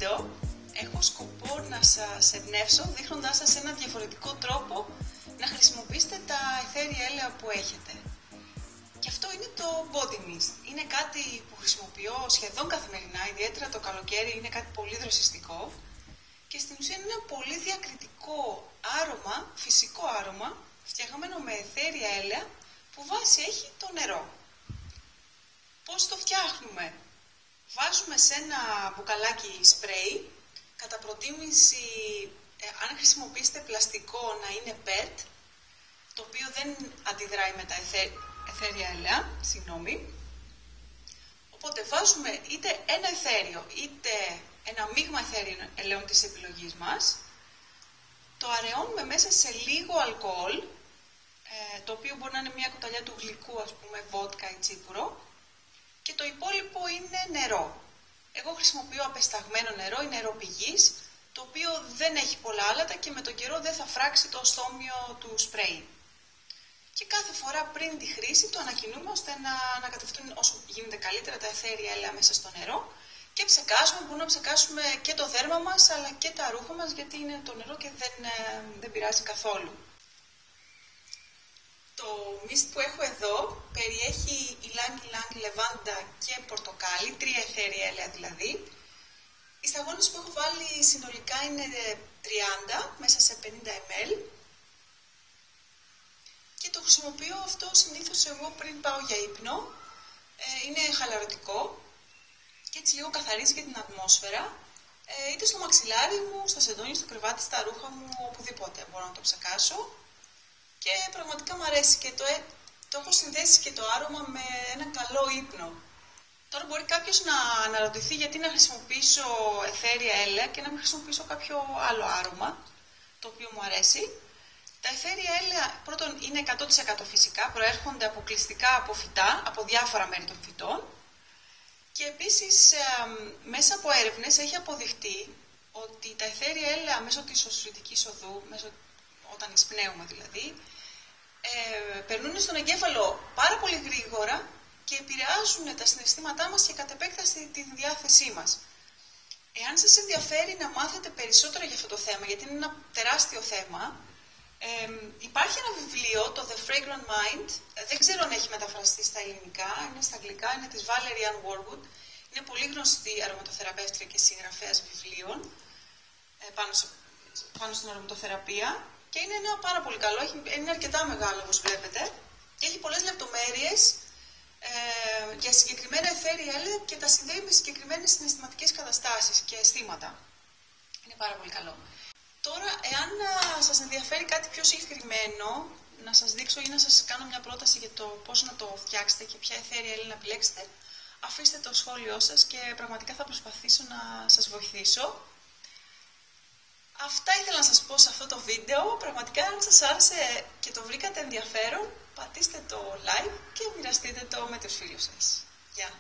βίντεο έχω σκοπό να σας εμπνεύσω δείχνοντάς σας ένα διαφορετικό τρόπο να χρησιμοποιήσετε τα αιθέρια έλαια που έχετε. Και αυτό είναι το body mist. Είναι κάτι που χρησιμοποιώ σχεδόν καθημερινά, ιδιαίτερα το καλοκαίρι, είναι κάτι πολύ δροσιστικό και στην ουσία είναι ένα πολύ διακριτικό άρωμα, φυσικό άρωμα, φτιαγμένο με αιθέρια έλαια που βάση έχει το νερό. Πώς το φτιάχνουμε? Βάζουμε σε ένα μπουκαλάκι σπρέι, κατά προτίμηση, αν χρησιμοποιήσετε πλαστικό, να είναι PET, το οποίο δεν αντιδράει με τα αιθέρια έλαια, Οπότε βάζουμε είτε ένα αιθέριο, είτε ένα μείγμα αιθέριων ελαίων της επιλογής μας, το αραιώνουμε μέσα σε λίγο αλκοόλ, το οποίο μπορεί να είναι μια κουταλιά του γλυκού, ας πούμε, βότκα ή τσίπουρο, και το υπόλοιπο είναι νερό. Εγώ χρησιμοποιώ απεσταγμένο νερό ή νερό πηγής, το οποίο δεν έχει πολλά άλατα και με τον καιρό δεν θα φράξει το στόμιο του σπρέι. Και κάθε φορά πριν τη χρήση το ανακοινούμε ώστε να ανακατευτούν όσο γίνεται καλύτερα τα αιθέρια έλαια μέσα στο νερό και ψεκάζουμε, μπορούμε να ψεκάσουμε και το δέρμα μας αλλά και τα ρούχα μας, γιατί είναι το νερό και δεν πειράζει καθόλου. Το mist που έχω εδώ περιέχει ylang-ylang, λεβάντα και πορτοκάλι, 3 αιθέρια έλαια δηλαδή. Οι σταγόνες που έχω βάλει συνολικά είναι 30 μέσα σε 50 ml και το χρησιμοποιώ αυτό συνήθως εγώ πριν πάω για ύπνο. Είναι χαλαρωτικό και έτσι λίγο καθαρίζει και την ατμόσφαιρα, είτε στο μαξιλάρι μου, στο σεντόνι, στο κρεβάτι, στα ρούχα μου, οπουδήποτε μπορώ να το ψεκάσω. Και πραγματικά μου αρέσει και το έχω συνδέσει και το άρωμα με ένα καλό ύπνο. Τώρα μπορεί κάποιος να αναρωτηθεί γιατί να χρησιμοποιήσω αιθέρια έλαια και να μην χρησιμοποιήσω κάποιο άλλο άρωμα, το οποίο μου αρέσει. Τα αιθέρια έλαια πρώτον είναι 100% φυσικά, προέρχονται αποκλειστικά από φυτά, από διάφορα μέρη των φυτών. Και επίσης μέσα από έρευνες έχει αποδειχτεί ότι τα αιθέρια έλαια μέσω της οσφυτικής οδού, όταν εισπνέουμε δηλαδή, περνούν στον εγκέφαλο πάρα πολύ γρήγορα και επηρεάζουν τα συναισθήματά μας και κατ' επέκταση τη διάθεσή μας. Εάν σας ενδιαφέρει να μάθετε περισσότερο για αυτό το θέμα, γιατί είναι ένα τεράστιο θέμα, υπάρχει ένα βιβλίο, το The Fragrant Mind, δεν ξέρω αν έχει μεταφραστεί στα ελληνικά, είναι στα αγγλικά, είναι της Valerie Ann Warwood, είναι πολύ γνωστή αρωματοθεραπεύτρια και συγγραφέας βιβλίων πάνω στην αρωματοθεραπεία. Και είναι ένα πάρα πολύ καλό, είναι αρκετά μεγάλο όπως βλέπετε και έχει πολλές λεπτομέρειες για συγκεκριμένα αιθέρια έλαια και τα συνδέει με συγκεκριμένες συναισθηματικές καταστάσεις και αισθήματα. Είναι πάρα πολύ καλό. Τώρα, εάν σας ενδιαφέρει κάτι πιο συγκεκριμένο, να σας δείξω ή να σας κάνω μια πρόταση για το πώς να το φτιάξετε και ποια αιθέρια έλαια να επιλέξετε, αφήστε το σχόλιο σας και πραγματικά θα προσπαθήσω να σας βοηθήσω. Αυτά ήθελα να σας πω σε αυτό το βίντεο. Πραγματικά αν σας άρεσε και το βρήκατε ενδιαφέρον, πατήστε το like και μοιραστείτε το με τους φίλους σας. Γεια!